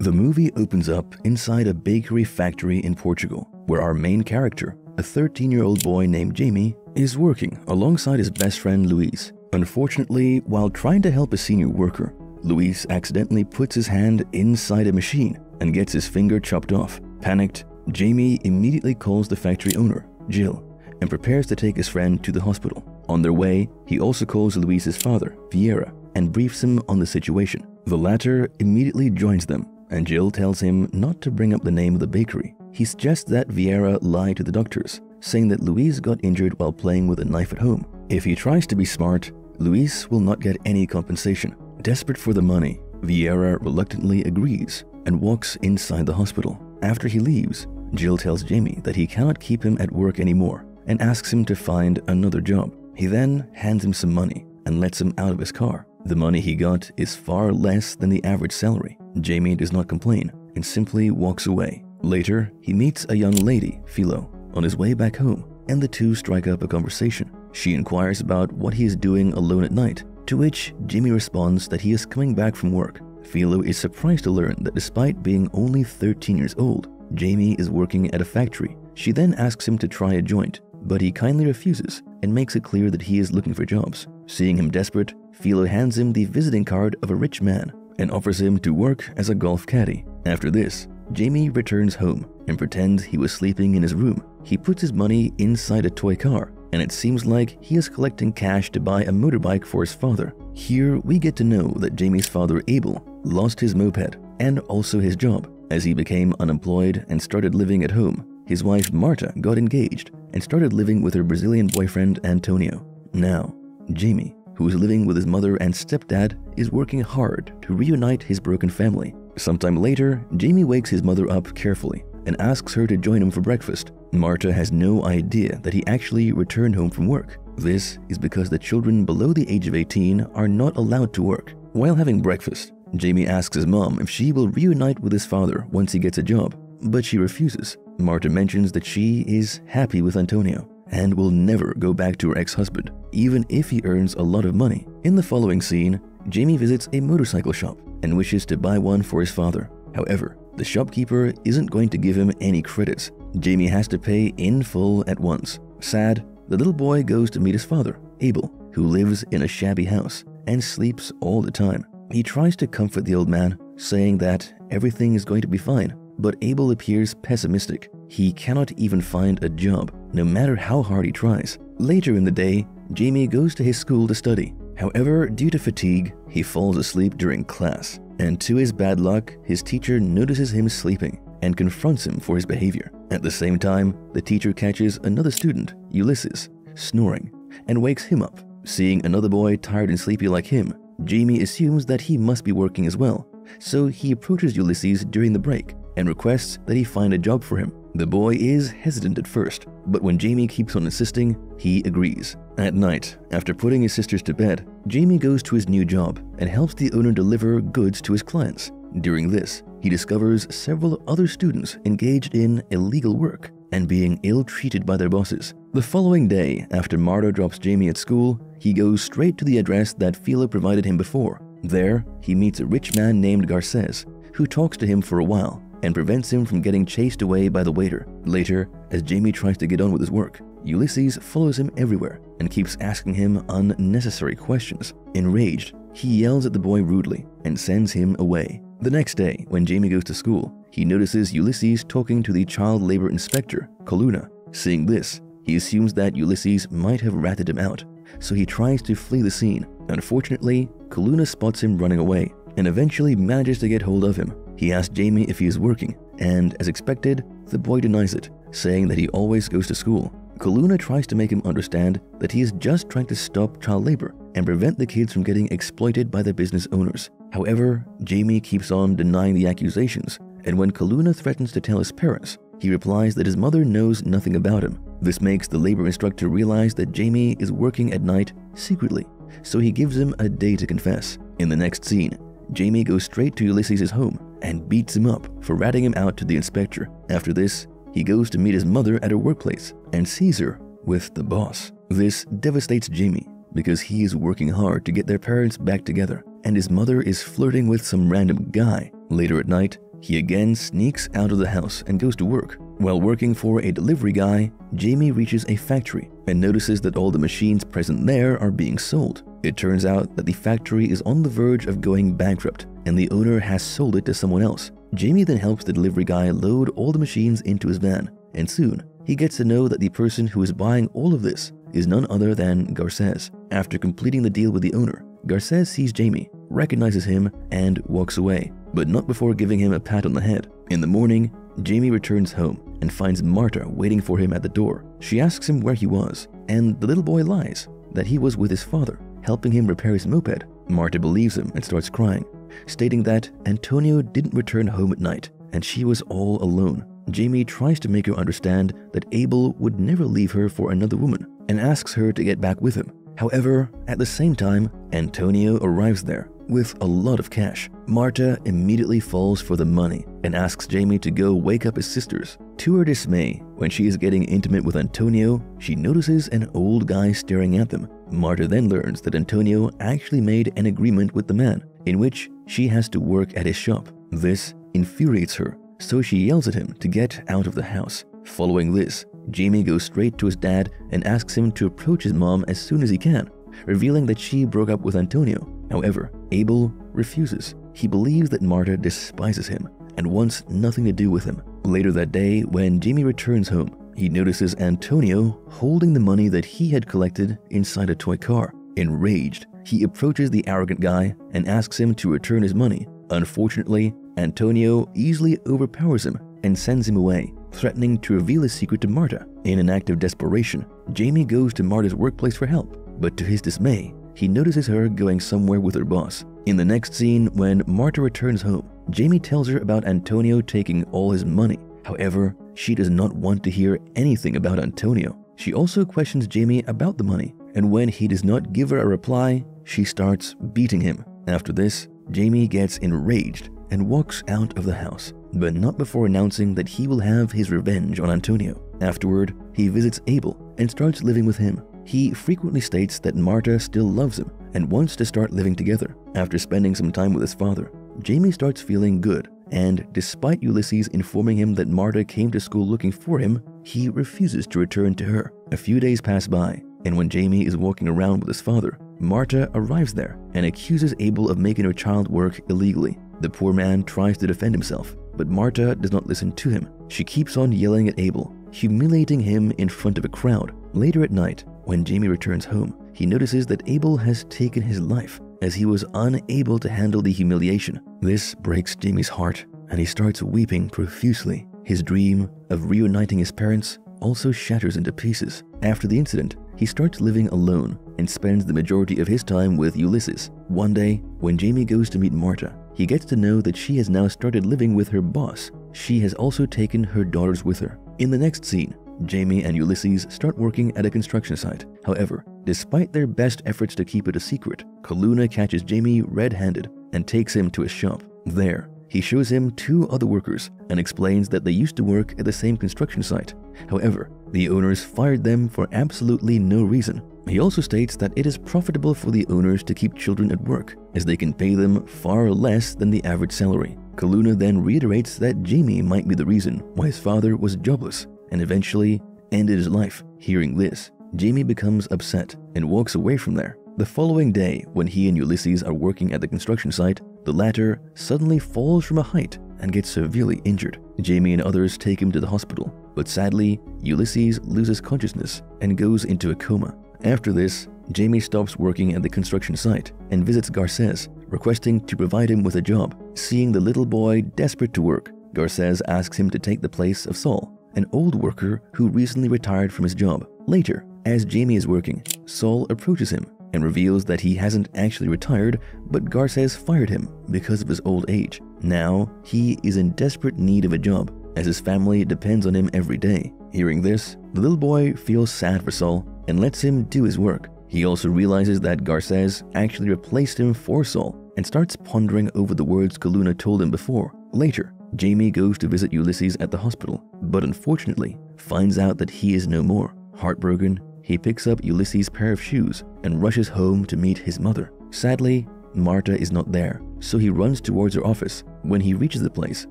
The movie opens up inside a bakery factory in Portugal, where our main character, a 13-year-old boy named Jamie, is working alongside his best friend Luis. Unfortunately, while trying to help a senior worker, Luis accidentally puts his hand inside a machine and gets his finger chopped off. Panicked, Jamie immediately calls the factory owner, Jill, and prepares to take his friend to the hospital. On their way, he also calls Luis's father, Vieira, and briefs him on the situation. The latter immediately joins them, and Jill tells him not to bring up the name of the bakery. He suggests that Vieira lie to the doctors, saying that Luis got injured while playing with a knife at home. If he tries to be smart, Luis will not get any compensation. Desperate for the money, Vieira reluctantly agrees and walks inside the hospital. After he leaves, Jill tells Jamie that he cannot keep him at work anymore and asks him to find another job. He then hands him some money and lets him out of his car. The money he got is far less than the average salary. Jamie does not complain and simply walks away. Later, he meets a young lady, Philo, on his way back home, and the two strike up a conversation. She inquires about what he is doing alone at night, to which Jamie responds that he is coming back from work. Philo is surprised to learn that despite being only 13 years old, Jamie is working at a factory. She then asks him to try a joint, but he kindly refuses and makes it clear that he is looking for jobs. Seeing him desperate, Philo hands him the visiting card of a rich man and offers him to work as a golf caddy. After this, Jamie returns home and pretends he was sleeping in his room. He puts his money inside a toy car, and it seems like he is collecting cash to buy a motorbike for his father. Here, we get to know that Jamie's father, Abel, lost his moped and also his job. As he became unemployed and started living at home, his wife Marta got engaged and started living with her Brazilian boyfriend Antonio. Now, Jamie, who is living with his mother and stepdad, is working hard to reunite his broken family. Sometime later, Jamie wakes his mother up carefully and asks her to join him for breakfast. Marta has no idea that he actually returned home from work. This is because the children below the age of 18 are not allowed to work. While having breakfast, Jamie asks his mom if she will reunite with his father once he gets a job, but she refuses. Marta mentions that she is happy with Antonio and will never go back to her ex-husband, even if he earns a lot of money. In the following scene, Jamie visits a motorcycle shop and wishes to buy one for his father. However, the shopkeeper isn't going to give him any credits. Jamie has to pay in full at once. Sad, the little boy goes to meet his father, Abel, who lives in a shabby house and sleeps all the time. He tries to comfort the old man, saying that everything is going to be fine, but Abel appears pessimistic. He cannot even find a job, no matter how hard he tries. Later in the day, Jamie goes to his school to study. However, due to fatigue, he falls asleep during class, and to his bad luck, his teacher notices him sleeping and confronts him for his behavior. At the same time, the teacher catches another student, Ulysses, snoring, and wakes him up. Seeing another boy tired and sleepy like him, Jamie assumes that he must be working as well, so he approaches Ulysses during the break and requests that he find a job for him. The boy is hesitant at first, but when Jamie keeps on insisting, he agrees. At night, after putting his sisters to bed, Jamie goes to his new job and helps the owner deliver goods to his clients. During this, he discovers several other students engaged in illegal work and being ill-treated by their bosses. The following day, after Marta drops Jamie at school, he goes straight to the address that Philo provided him before. There, he meets a rich man named Garces, who talks to him for a while and prevents him from getting chased away by the waiter. Later, as Jamie tries to get on with his work, Ulysses follows him everywhere and keeps asking him unnecessary questions. Enraged, he yells at the boy rudely and sends him away. The next day, when Jamie goes to school, he notices Ulysses talking to the child labor inspector, Coluna. Seeing this, he assumes that Ulysses might have ratted him out, so he tries to flee the scene. Unfortunately, Coluna spots him running away and eventually manages to get hold of him. He asks Jamie if he is working, and as expected, the boy denies it, saying that he always goes to school. Coluna tries to make him understand that he is just trying to stop child labor and prevent the kids from getting exploited by the business owners. However, Jamie keeps on denying the accusations, and when Coluna threatens to tell his parents, he replies that his mother knows nothing about him. This makes the labor instructor realize that Jamie is working at night secretly, so he gives him a day to confess. In the next scene, Jamie goes straight to Ulysses' home and beats him up for ratting him out to the inspector. After this, he goes to meet his mother at her workplace and sees her with the boss. This devastates Jamie because he is working hard to get their parents back together, and his mother is flirting with some random guy. Later at night, he again sneaks out of the house and goes to work. While working for a delivery guy, Jamie reaches a factory and notices that all the machines present there are being sold. It turns out that the factory is on the verge of going bankrupt and the owner has sold it to someone else. Jamie then helps the delivery guy load all the machines into his van, and soon he gets to know that the person who is buying all of this is none other than Garces. After completing the deal with the owner, Garces sees Jamie, recognizes him, and walks away, but not before giving him a pat on the head. In the morning, Jamie returns home and finds Marta waiting for him at the door. She asks him where he was, and the little boy lies that he was with his father, helping him repair his moped. Marta believes him and starts crying, stating that Antonio didn't return home at night and she was all alone. Jamie tries to make her understand that Abel would never leave her for another woman and asks her to get back with him. However, at the same time, Antonio arrives there with a lot of cash. Marta immediately falls for the money and asks Jamie to go wake up his sisters. To her dismay, when she is getting intimate with Antonio, she notices an old guy staring at them. Marta then learns that Antonio actually made an agreement with the man in which she has to work at his shop. This infuriates her, so she yells at him to get out of the house. Following this, Jamie goes straight to his dad and asks him to approach his mom as soon as he can, revealing that she broke up with Antonio. However, Abel refuses. He believes that Marta despises him and wants nothing to do with him. Later that day, when Jamie returns home, he notices Antonio holding the money that he had collected inside a toy car. Enraged, he approaches the arrogant guy and asks him to return his money. Unfortunately, Antonio easily overpowers him and sends him away, threatening to reveal his secret to Marta. In an act of desperation, Jamie goes to Marta's workplace for help, but to his dismay, he notices her going somewhere with her boss. In the next scene, when Marta returns home, Jamie tells her about Antonio taking all his money. However, she does not want to hear anything about Antonio. She also questions Jamie about the money, and when he does not give her a reply, she starts beating him. After this, Jamie gets enraged and walks out of the house, but not before announcing that he will have his revenge on Antonio. Afterward, he visits Abel and starts living with him. He frequently states that Marta still loves him and wants to start living together. After spending some time with his father, Jamie starts feeling good, and despite Ulysses informing him that Marta came to school looking for him, he refuses to return to her. A few days pass by, and when Jamie is walking around with his father, Marta arrives there and accuses Abel of making her child work illegally. The poor man tries to defend himself, but Marta does not listen to him. She keeps on yelling at Abel, humiliating him in front of a crowd. Later at night, when Jamie returns home, he notices that Abel has taken his life as he was unable to handle the humiliation. This breaks Jamie's heart, and he starts weeping profusely. His dream of reuniting his parents also shatters into pieces. After the incident, he starts living alone and spends the majority of his time with Ulysses. One day, when Jamie goes to meet Marta, he gets to know that she has now started living with her boss. She has also taken her daughters with her. In the next scene, Jamie and Ulysses start working at a construction site. However, despite their best efforts to keep it a secret, Kaluna catches Jamie red-handed and takes him to his shop. There, he shows him two other workers and explains that they used to work at the same construction site. However, the owners fired them for absolutely no reason. He also states that it is profitable for the owners to keep children at work, as they can pay them far less than the average salary. Kaluna then reiterates that Jamie might be the reason why his father was jobless and eventually ended his life. Hearing this, Jamie becomes upset and walks away from there. The following day, when he and Ulysses are working at the construction site, the latter suddenly falls from a height and gets severely injured. Jamie and others take him to the hospital, but sadly, Ulysses loses consciousness and goes into a coma. After this, Jamie stops working at the construction site and visits Garces, requesting to provide him with a job. Seeing the little boy desperate to work, Garces asks him to take the place of Saul, an old worker who recently retired from his job. Later, as Jamie is working, Saul approaches him and reveals that he hasn't actually retired, but Garces fired him because of his old age. Now, he is in desperate need of a job, as his family depends on him every day. Hearing this, the little boy feels sad for Saul and lets him do his work. He also realizes that Garces actually replaced him for Saul and starts pondering over the words Kaluna told him before. Later, Jamie goes to visit Ulysses at the hospital, but unfortunately finds out that he is no more. Heartbroken, he picks up Ulysses' pair of shoes and rushes home to meet his mother. Sadly, Marta is not there, so he runs towards her office. When he reaches the place,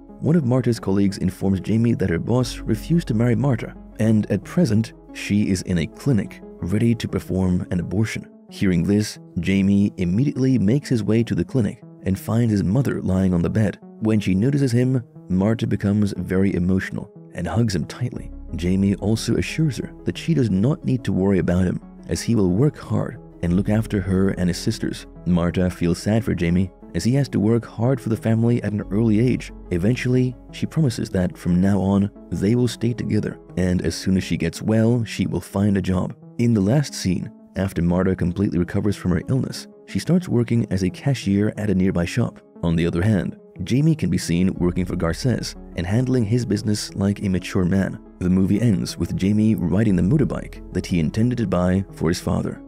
one of Marta's colleagues informs Jamie that her boss refused to marry Marta, and at present, she is in a clinic, ready to perform an abortion. Hearing this, Jamie immediately makes his way to the clinic and finds his mother lying on the bed. When she notices him, Marta becomes very emotional and hugs him tightly. Jamie also assures her that she does not need to worry about him, as he will work hard and look after her and his sisters. Marta feels sad for Jamie, as he has to work hard for the family at an early age. Eventually, she promises that from now on, they will stay together, and as soon as she gets well, she will find a job. In the last scene, after Marta completely recovers from her illness, she starts working as a cashier at a nearby shop. On the other hand, Jamie can be seen working for Garces and handling his business like a mature man. The movie ends with Jamie riding the motorbike that he intended to buy for his father.